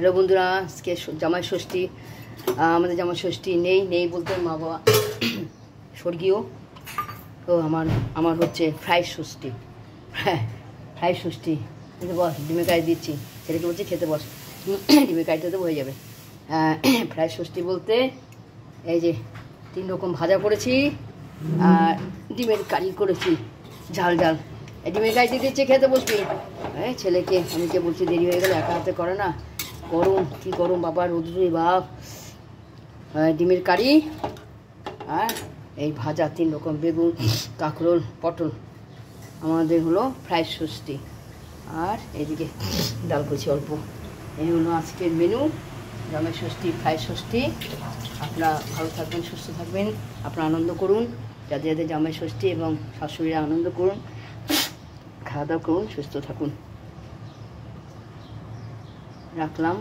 Hello বন্ধুরা, আজকে জামাই ষষ্ঠী। আমাদের জামাই ষষ্ঠী নেই বলতে মা বাবা স্বর্গীয়। তো আমার হচ্ছে ফ্রাই ষষ্ঠী। হ্যাঁ, ফ্রাই ষষ্ঠী। বস, ডিমের কারি দিচ্ছি, ছেলেকে বলছি খেতে বস, ডিমের কারিতে তো হয়ে যাবে। ফ্রাই ষষ্ঠী বলতে এই যে 3 রকম ভাজা করেছি আর ডিমের কারি করেছি, ঝাল ঝাল। ডিমের কারি দিচ্ছি, খেতে বসবি। ছেলেকে আমি যে বলছি দেরি হয়ে গেলে, একা হাতে করে না, গরম কী গরম বাবা, রোদ্রে বাপ। ডিমের কারি আর এই ভাজা 3 রকম, বেগুন, কাঁকরোল, পটল। আমাদের হলো ফ্রাই ষষ্ঠী। আর এদিকে ডাল করছি অল্প। এই হলো আজকের মেনু, জামাই ষষ্ঠী, ফ্রাই ষষ্ঠী। আপনারা ভালো থাকবেন, সুস্থ থাকবেন, আপনারা আনন্দ করুন। যাদের জামাই ষষ্ঠী এবং শাশুড়িরা আনন্দ করুন, খাওয়া দাওয়া করুন, সুস্থ থাকুন। রাখলাম।